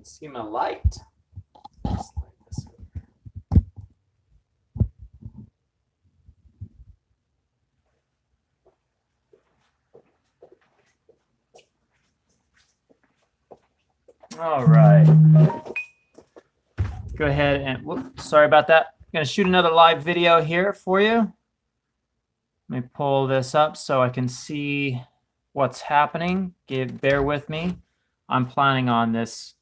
See my light. Slide this over. All right. Go ahead and, whoops, sorry about that. I'm going to shoot another live video here for you. Let me pull this up so I can see what's happening. Bear with me. I'm planning on this,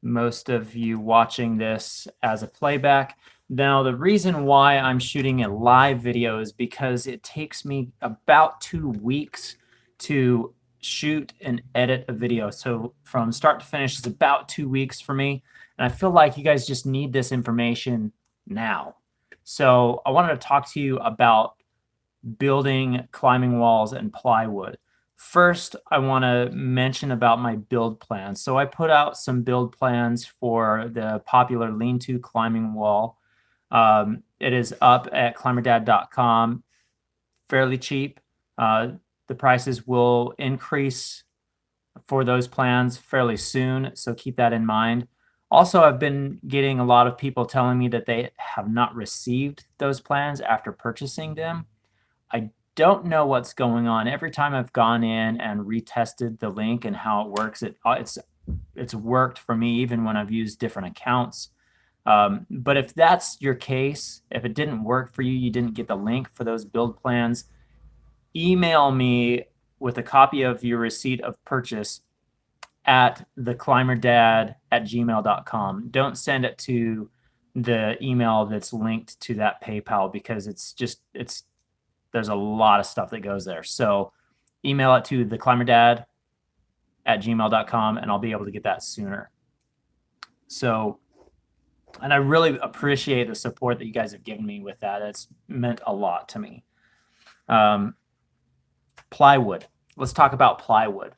most of you watching this as a playback. Now, the reason why I'm shooting a live video is because it takes me about 2 weeks to shoot and edit a video. So from start to finish is about 2 weeks for me. And I feel like you guys just need this information now. So I wanted to talk to you about building climbing walls and plywood. First, I want to mention about my build plans. So I put out some build plans for the popular lean-to climbing wall. It is up at climberdad.com, fairly cheap. The prices will increase for those plans fairly soon, so keep that in mind. Also, I've been getting a lot of people telling me that they have not received those plans after purchasing them. I don't know what's going on. Every time I've gone in and retested the link and how it works, it's worked for me even when I've used different accounts. But if that's your case, if it didn't work for you, you didn't get the link for those build plans, email me with a copy of your receipt of purchase at theclimberdad@gmail.com. Don't send it to the email that's linked to that PayPal because there's a lot of stuff that goes there. So email it to theclimberdad@gmail.com and I'll be able to get that sooner. So, and I really appreciate the support that you guys have given me with that. It's meant a lot to me. Plywood. Let's talk about plywood.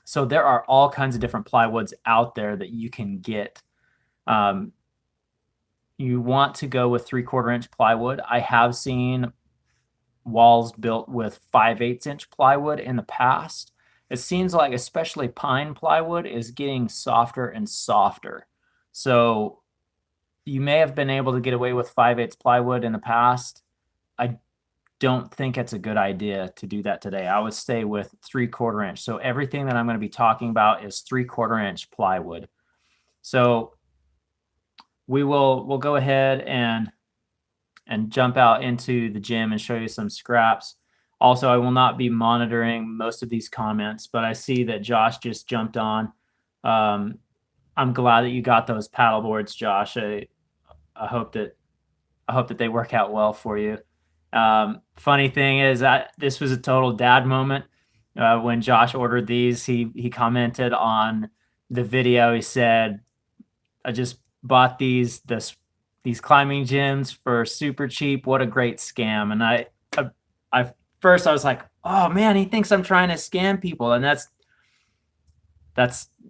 So there are all kinds of different plywoods out there that you can get. You want to go with 3/4 inch plywood. I have seen walls built with 5/8 inch plywood in the past. It seems like especially pine plywood is getting softer and softer. So you may have been able to get away with 5/8 plywood in the past. I don't think it's a good idea to do that today. I would stay with 3/4 inch. So everything that I'm going to be talking about is 3/4 inch plywood. So we'll go ahead and jump out into the gym and show you some scraps. Also, I will not be monitoring most of these comments, but I see that Josh just jumped on. I'm glad that you got those paddle boards, Josh. I hope that they work out well for you. Funny thing is that this was a total dad moment. When Josh ordered these, he commented on the video. He said, "I just bought these climbing gyms for super cheap. What a great scam!" And I first I was like, "Oh man, he thinks I'm trying to scam people," and that's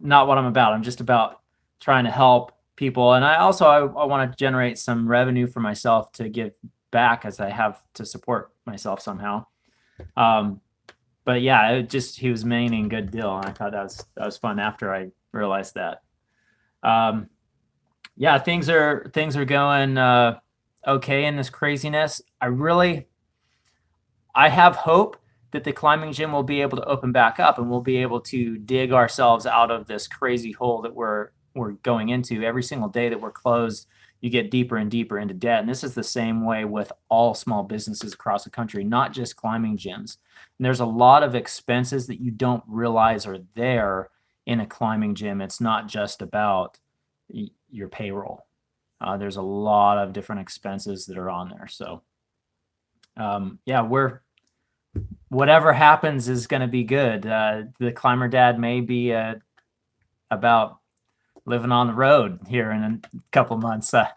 not what I'm about. I'm just about trying to help people, and I want to generate some revenue for myself to give back as I have to support myself somehow. But yeah, he was meaning good deal, and I thought that was fun after I realized that. Yeah, things are going okay in this craziness. I have hope that the climbing gym will be able to open back up and we'll be able to dig ourselves out of this crazy hole that we're going into. Every single day that we're closed, you get deeper and deeper into debt. And this is the same way with all small businesses across the country, not just climbing gyms. And there's a lot of expenses that you don't realize are there in a climbing gym. It's not just about your payroll. There's a lot of different expenses that are on there. So yeah, whatever happens is going to be good. The Climber Dad may be about living on the road here in a couple months. I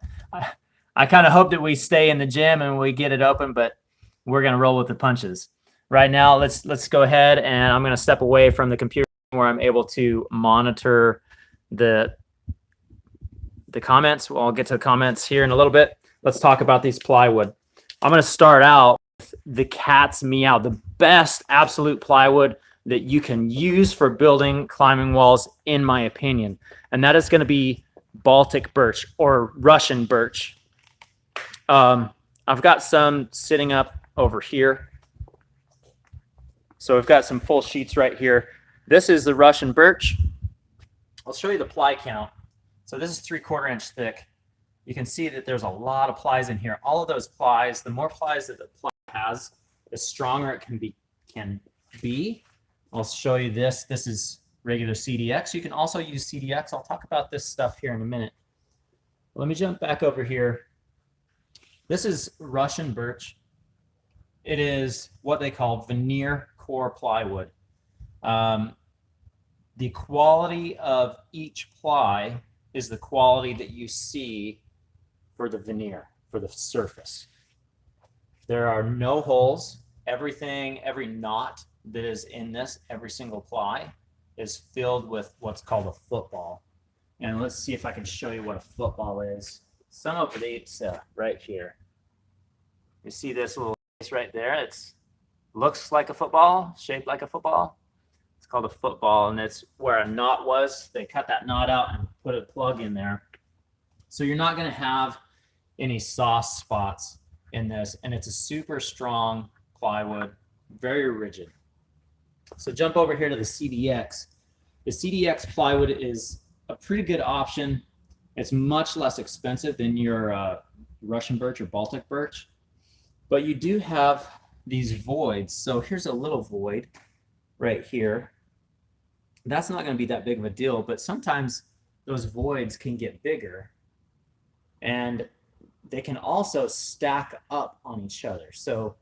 kind of hope that we stay in the gym and we get it open, but we're going to roll with the punches. Right now, let's go ahead, and I'm going to step away from the computer where I'm able to monitor the comments. Well, I'll get to the comments here in a little bit. Let's talk about these plywood. I'm going to start out with the Cat's Meow, the best absolute plywood that you can use for building climbing walls, in my opinion. And that is going to be Baltic birch or Russian birch. I've got some sitting up over here. So we've got some full sheets right here. This is the Russian birch. I'll show you the ply count. So this is 3/4 inch thick. You can see that there's a lot of plies in here. All of those plies, the more plies that the ply has, the stronger it can be. I'll show you this. This is regular CDX. You can also use CDX. I'll talk about this stuff here in a minute. Let me jump back over here. This is Russian birch. It is what they call veneer core plywood. The quality of each ply is the quality that you see for the veneer, for the surface. There are no holes. Everything, every knot that is in this, every single ply, is filled with what's called a football. And let's see if I can show you what a football is. Some of it's right here. You see this little piece right there? It looks like a football, shaped like a football. It's called a football, and it's where a knot was. They cut that knot out and put a plug in there. So you're not going to have any soft spots in this, and it's a super strong plywood, very rigid. So jump over here to the CDX. The CDX plywood is a pretty good option. It's much less expensive than your Russian birch or Baltic birch, but you do have these voids. So here's a little void right here. That's not going to be that big of a deal, but sometimes those voids can get bigger, and they can also stack up on each other. So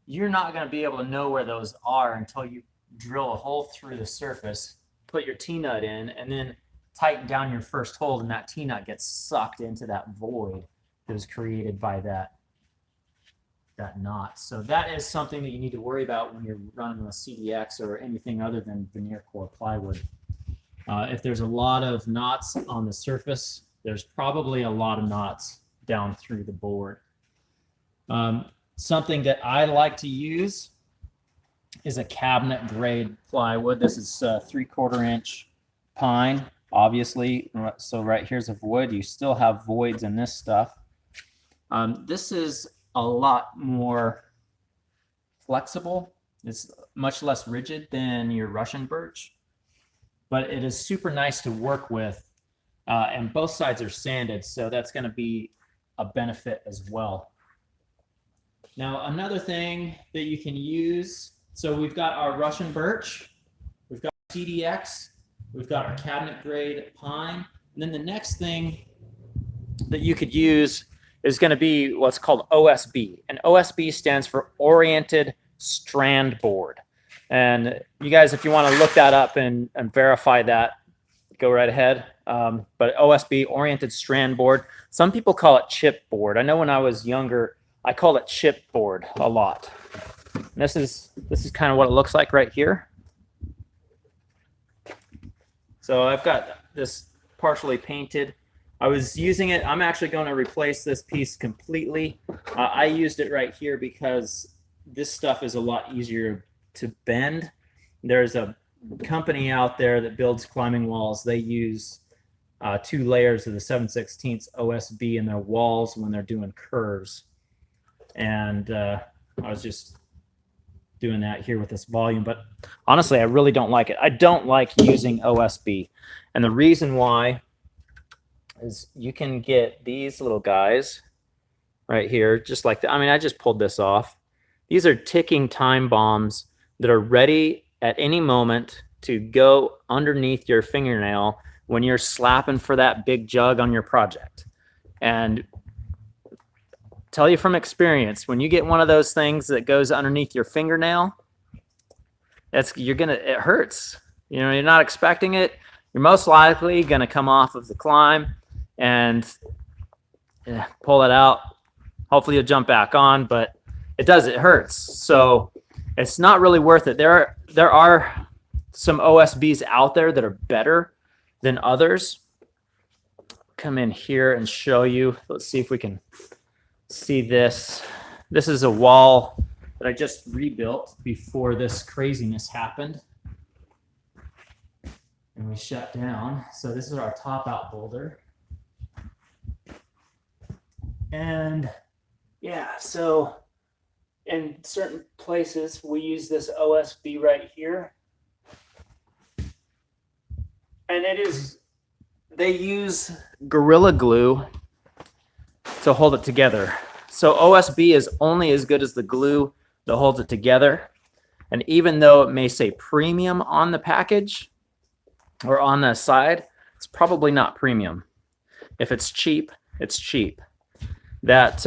you're not going to be able to know where those are until you drill a hole through the surface, put your T-nut in, and then tighten down your first hole, and that T-nut gets sucked into that void that was created by that knot. So that is something that you need to worry about when you're running with CDX or anything other than veneer core plywood. If there's a lot of knots on the surface, there's probably a lot of knots down through the board. Something that I like to use is a cabinet grade plywood. This is 3/4 inch pine, obviously. So right here's a void. You still have voids in this stuff. This is a lot more flexible. It's much less rigid than your Russian birch, but it is super nice to work with. And both sides are sanded, so that's going to be a benefit as well. Now, another thing that you can use, so we've got our Russian birch, we've got CDX, we've got our cabinet grade pine, and then the next thing that you could use is going to be what's called OSB. And OSB stands for Oriented Strand Board. And you guys, if you want to look that up and verify that, go right ahead. But OSB, Oriented Strand Board. Some people call it chipboard. I know when I was younger, I called it chipboard a lot. And this is kind of what it looks like right here. So I've got this partially painted. I was using it. I'm actually going to replace this piece completely. I used it right here because this stuff is a lot easier to bend. There's a company out there that builds climbing walls. They use 2 layers of the 7/16 OSB in their walls when they're doing curves. And I was just doing that here with this volume, but honestly, I really don't like it. I don't like using OSB. And the reason why is you can get these little guys right here, just like that. I mean, I just pulled this off. These are ticking time bombs that are ready at any moment to go underneath your fingernail when you're slapping for that big jug on your project. And tell you from experience, when you get one of those things that goes underneath your fingernail, it hurts. You know, you're not expecting it. You're most likely gonna come off of the climb and pull it out. Hopefully you'll jump back on, but it hurts. So it's not really worth it. There are some OSBs out there that are better than others. Come in here and show you. Let's see if we can see this. This is a wall that I just rebuilt before this craziness happened. and we shut down. So this is our top out boulder. And yeah, so in certain places we use this OSB right here. And they use Gorilla Glue to hold it together. So OSB is only as good as the glue that holds it together. And even though it may say premium on the package or on the side, it's probably not premium. If it's cheap, it's cheap. That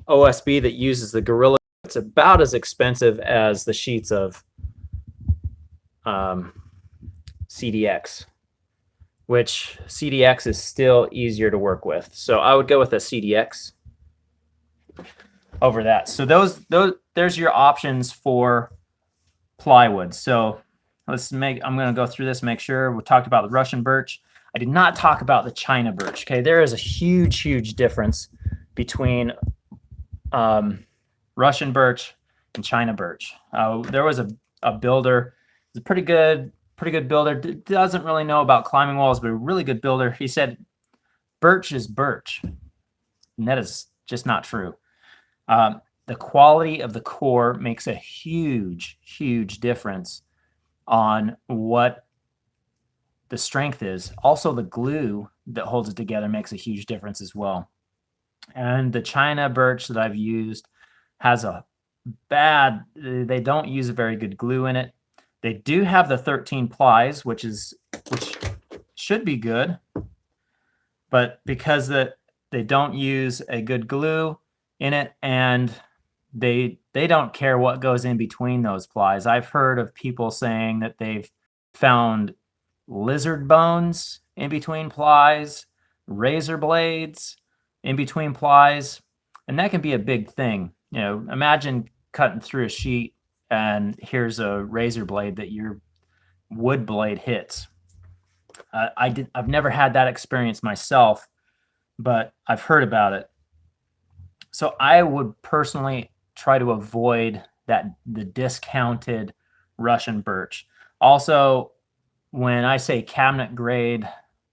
OSB that uses the Gorilla, it's about as expensive as the sheets of CDX, which CDX is still easier to work with. So I would go with a CDX over that. So there's your options for plywood. So I'm going to go through this, make sure we talked about the Russian birch. I did not talk about the China birch. Okay, there is a huge difference between Russian birch and China birch. There was a builder, he's a pretty good builder, doesn't really know about climbing walls, but a really good builder. He said birch is birch, and that is just not true. The quality of the core makes a huge difference on what the strength is. Also, the glue that holds it together makes a huge difference as well. And the China birch that I've used has they don't use a very good glue in it. They do have the 13 plies, which should be good, but because they don't use a good glue in it, and they don't care what goes in between those plies. I've heard of people saying that they've found lizard bones in between plies, razor blades in between plies, and that can be a big thing. You know, imagine cutting through a sheet and here's a razor blade that your wood blade hits. I've never had that experience myself, but I've heard about it. So I would personally try to avoid the discounted Russian birch. Also, when I say cabinet grade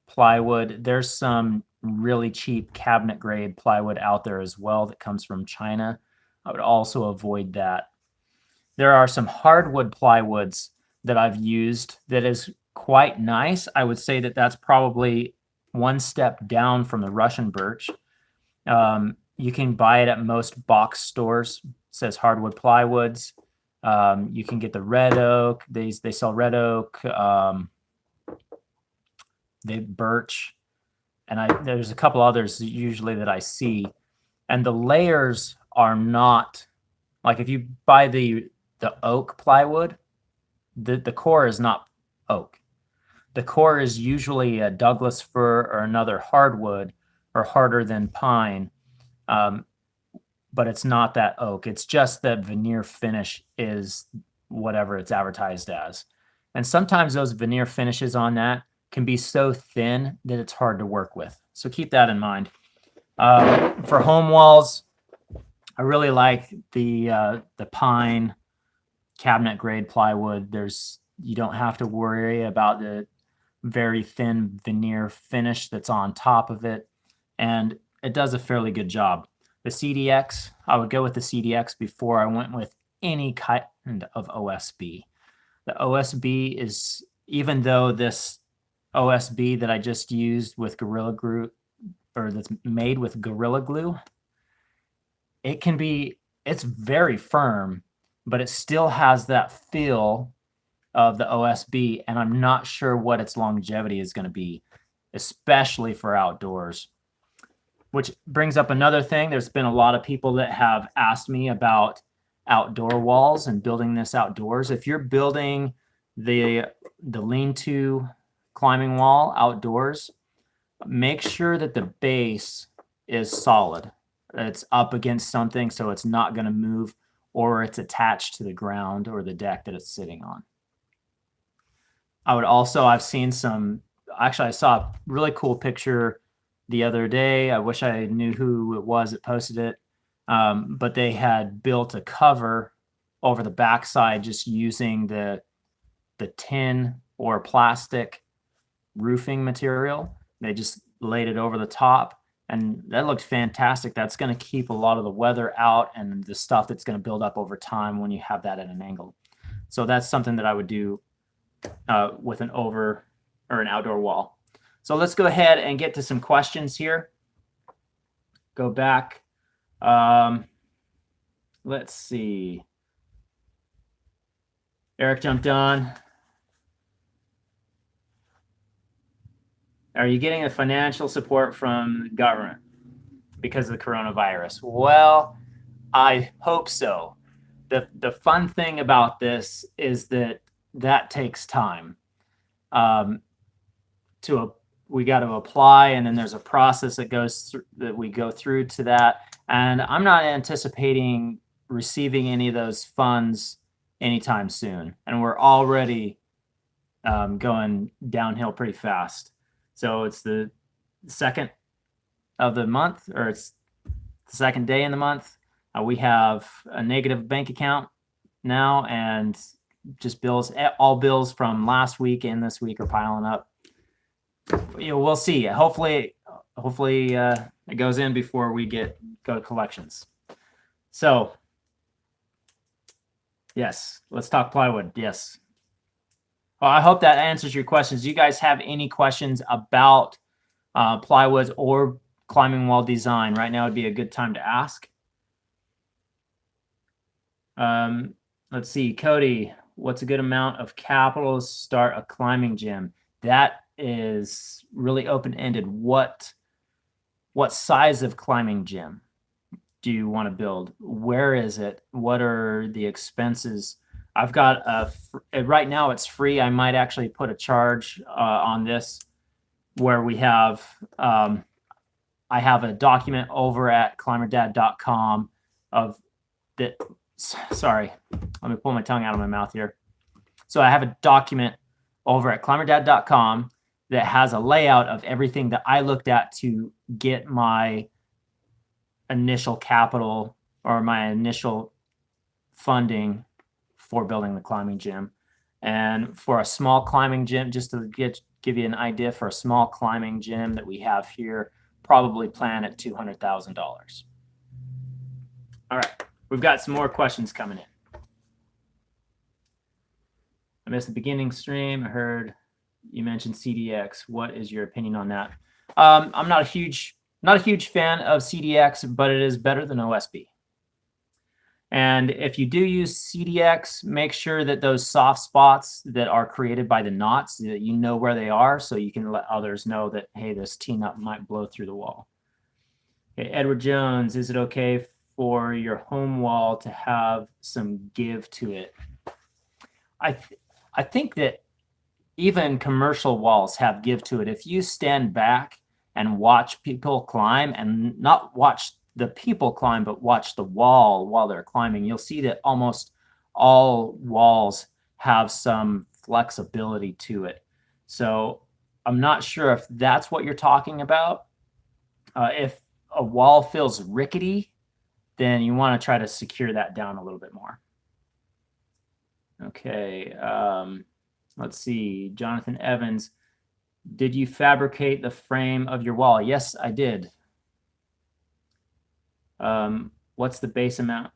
plywood, there's some really cheap cabinet grade plywood out there as well that comes from China. I would also avoid that. There are some hardwood plywoods that I've used that is quite nice. I would say that that's probably one step down from the Russian birch. You can buy it at most box stores. It says Hardwood Plywoods. You can get the red oak. They sell red oak. They birch, and there's a couple others usually that I see, and the layers are not like if you buy the oak plywood, the core is not oak. The core is usually a Douglas fir or another hardwood or harder than pine. But it's not that oak. It's just that veneer finish is whatever it's advertised as. And sometimes those veneer finishes on that can be so thin that it's hard to work with. So keep that in mind. For home walls, I really like the pine cabinet grade plywood. You don't have to worry about the very thin veneer finish that's on top of it, and it does a fairly good job. The CDX, I would go with the CDX before I went with any kind of OSB. The OSB is, even though this OSB that I just used with Gorilla Glue, or that's made with Gorilla Glue, it's very firm, but it still has that feel of the OSB, and I'm not sure what its longevity is going to be, especially for outdoors. Which brings up another thing. There's been a lot of people that have asked me about outdoor walls and building this outdoors. If you're building the lean-to climbing wall outdoors, make sure that the base is solid. It's up against something so it's not going to move, or it's attached to the ground or the deck that it's sitting on. I've seen actually I saw a really cool picture the other day. I wish I knew who it was that posted it. But they had built a cover over the backside just using the tin or plastic roofing material. They just laid it over the top, and that looked fantastic. That's going to keep a lot of the weather out and the stuff that's going to build up over time when you have that at an angle. So that's something that I would do with an over or an outdoor wall. So let's go ahead and get to some questions here. Go back. Let's see. Eric jumped on. Are you getting the financial support from the government because of the coronavirus? Well, I hope so. The fun thing about this is that takes time. We got to apply, and then there's a process that goes through, that we go through to that. And I'm not anticipating receiving any of those funds anytime soon. And we're already going downhill pretty fast. So it's the second of the month, or it's the second day in the month. We have a negative bank account now, and just all bills from last week and this week are piling up. We'll see. Hopefully it goes in before we go to collections. So yes, let's talk plywood. Yes. Well, I hope that answers your questions. Do you guys have any questions about plywoods or climbing wall design? Right now would be a good time to ask. Let's see, Cody, what's a good amount of capital to start a climbing gym? That is really open-ended. What size of climbing gym do you want to build? Where is it? What are the expenses? I've got right now it's free. I might actually put a charge on this, where we have I have a document over at climberdad.com of that. Sorry, let me pull my tongue out of my mouth here. So I have a document over at climberdad.com that has a layout of everything that I looked at to get my initial capital or my initial funding for building the climbing gym. And for a small climbing gym, just to give you an idea, for a small climbing gym that we have here, probably plan at $200,000. All right, we've got some more questions coming in. I missed the beginning stream. I heard you mentioned CDX. What is your opinion on that? I'm not a huge fan of CDX, but it is better than OSB. And if you do use CDX, make sure that those soft spots that are created by the knots, that you know where they are, so you can let others know that, hey, this T-nut might blow through the wall. Okay, Edward Jones, is it okay for your home wall to have some give to it? I think that even commercial walls have give to it. If you stand back and watch people climb, and not watch the people climb, but watch the wall while they're climbing, you'll see that almost all walls have some flexibility to it. So I'm not sure if that's what you're talking about. If a wall feels rickety, then you want to try to secure that down a little bit more. Okay, let's see. Jonathan Evans, did you fabricate the frame of your wall? Yes, I did. What's the base amount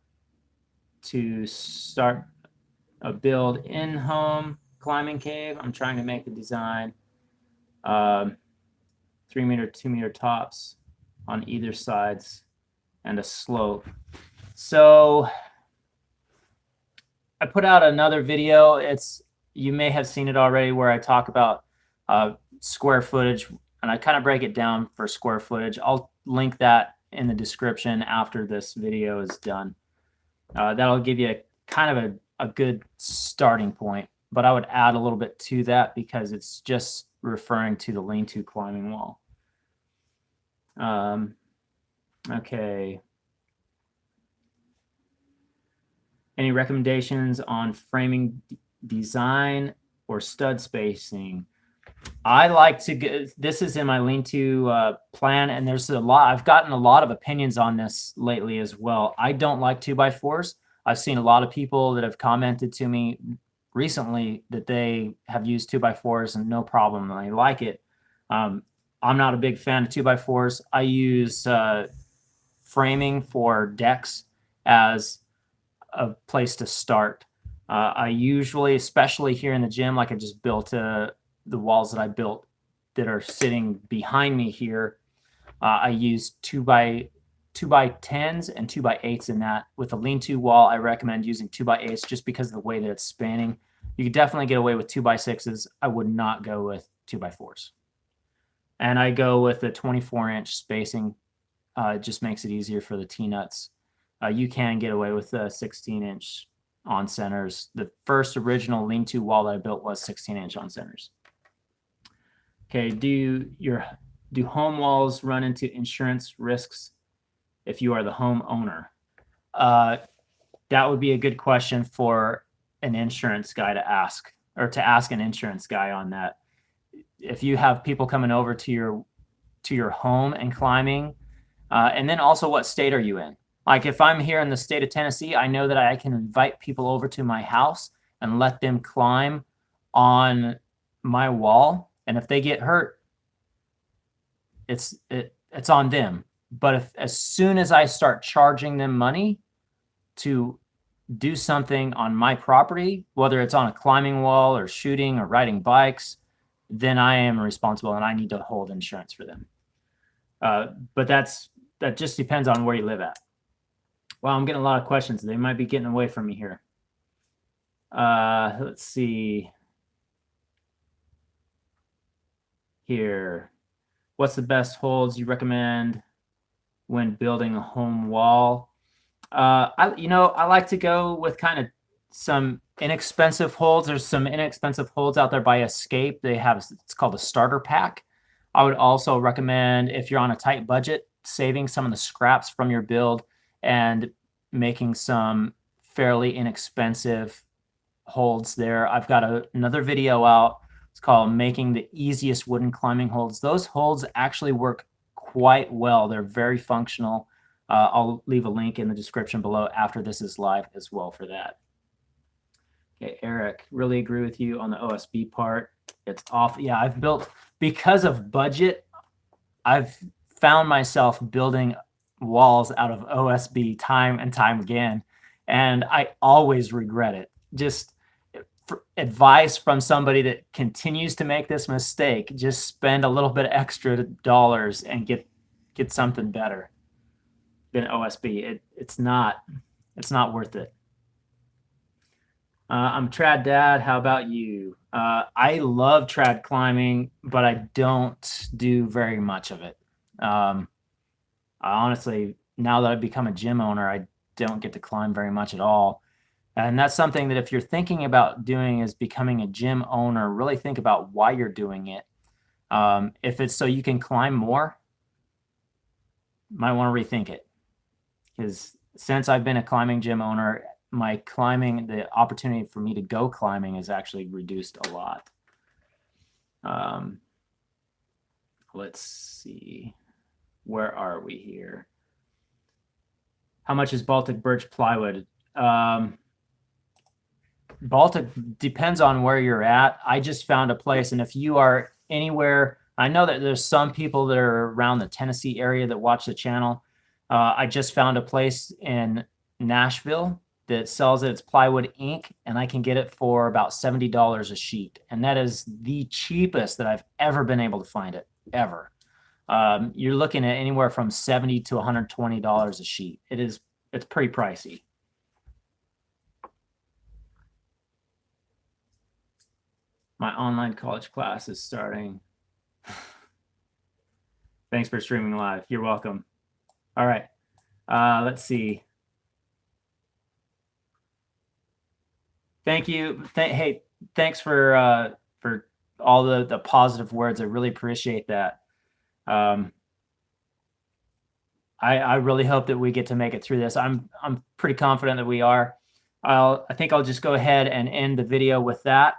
to start a build in-home climbing cave? I'm trying to make the design. 3-meter, 2-meter tops on either sides and a slope. So I put out another video. You may have seen it already, where I talk about square footage, and I kind of break it down for square footage. I'll link that in the description after this video is done. That'll give you kind of a good starting point, but I would add a little bit to that because it's just referring to the lean-to climbing wall. Okay. Any recommendations on framing design or stud spacing? I like to get, this is in my lean-to plan, and there's a lot, I've gotten a lot of opinions on this lately as well. I don't like 2x4s. I've seen a lot of people that have commented to me recently that they have used 2x4s and no problem, and I like it. I'm not a big fan of 2x4s. I use framing for decks as a place to start. I usually, especially here in the gym, like I just built the walls that I built that are sitting behind me here, I use 2x10s and 2x8s in that. With a lean-to wall, I recommend using 2x8s just because of the way that it's spanning. You could definitely get away with 2x6s. I would not go with 2x4s. And I go with the 24-inch spacing. It just makes it easier for the T-nuts. You can get away with the 16-inch on centers. The first original lean-to wall that I built was 16-inch on centers. Okay, do home walls run into insurance risks if you are the homeowner? That would be a good question for an insurance guy to ask, or to ask an insurance guy on that. If you have people coming over to your home and climbing, and then also what state are you in? Like if I'm here in the state of Tennessee, I know that I can invite people over to my house and let them climb on my wall. And if they get hurt, it's on them. But as soon as I start charging them money to do something on my property, whether it's on a climbing wall or shooting or riding bikes, then I am responsible and I need to hold insurance for them. But that just depends on where you live at. Wow, I'm getting a lot of questions. They might be getting away from me here. Let's see. Here. What's the best holds you recommend when building a home wall? I like to go with kind of some inexpensive holds. There's some inexpensive holds out there by Escape. It's called a starter pack. I would also recommend, if you're on a tight budget, saving some of the scraps from your build and making some fairly inexpensive holds there. I've got another video out. It's called Making the Easiest Wooden Climbing Holds. Those holds actually work quite well. They're very functional. I'll leave a link in the description below after this is live as well for that. Okay, Eric, really agree with you on the OSB part. It's off. Yeah, I've built, because of budget, I've found myself building walls out of OSB time and time again, and I always regret it. Just advice from somebody that continues to make this mistake: just spend a little bit extra dollars and get something better than OSB. It's not worth it. I'm trad dad. How about you? I love trad climbing, but I don't do very much of it. I honestly, now that I've become a gym owner, I don't get to climb very much at all. And that's something that if you're thinking about doing is becoming a gym owner, really think about why you're doing it. If it's so you can climb more, might want to rethink it. Because since I've been a climbing gym owner, my climbing, the opportunity for me to go climbing is actually reduced a lot. Let's see. Where are we here? How much is Baltic birch plywood? Baltic depends on where you're at. I just found a place, and if you are anywhere, I know that there's some people that are around the Tennessee area that watch the channel. I just found a place in Nashville that sells it. It's Plywood Inc., and I can get it for about $70 a sheet. And that is the cheapest that I've ever been able to find it, ever. You're looking at anywhere from $70 to $120 a sheet. It's pretty pricey. My online college class is starting. Thanks for streaming live. You're welcome. All right. Let's see. Thank you. Hey, thanks for all the positive words. I really appreciate that. I really hope that we get to make it through this. I'm pretty confident that we are. I think I'll just go ahead and end the video with that.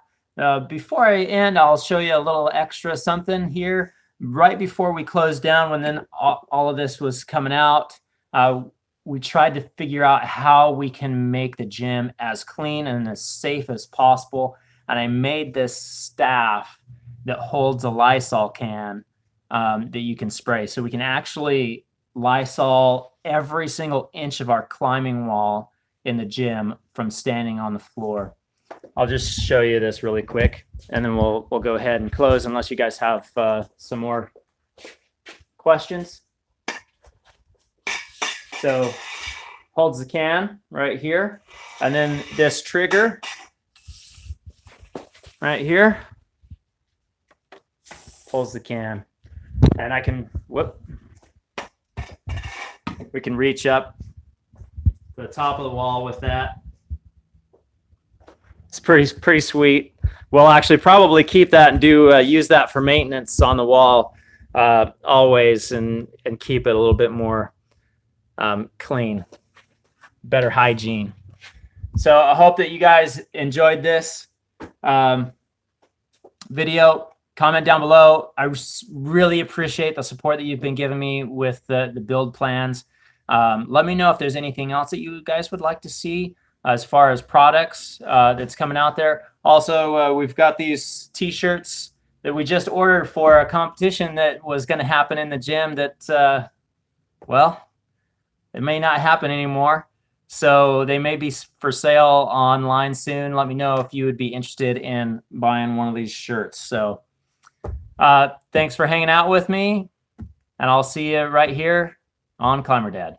Before I end, I'll show you a little extra something here. Right before we closed down, when then all of this was coming out, we tried to figure out how we can make the gym as clean and as safe as possible. And I made this staff that holds a Lysol can that you can spray. So we can actually Lysol every single inch of our climbing wall in the gym from standing on the floor. I'll just show you this really quick, and then we'll go ahead and close unless you guys have some more questions. So holds the can right here, and then this trigger right here pulls the can, and I can we can reach up to the top of the wall with that. It's pretty sweet. We'll actually probably keep that and use that for maintenance on the wall always, and keep it a little bit more clean, better hygiene. So I hope that you guys enjoyed this video. Comment down below. I really appreciate the support that you've been giving me with the build plans. Let me know if there's anything else that you guys would like to see as far as products that's coming out there. Also, we've got these t-shirts that we just ordered for a competition that was going to happen in the gym that, well, it may not happen anymore. So they may be for sale online soon. Let me know if you would be interested in buying one of these shirts. So thanks for hanging out with me, and I'll see you right here on Climber Dad.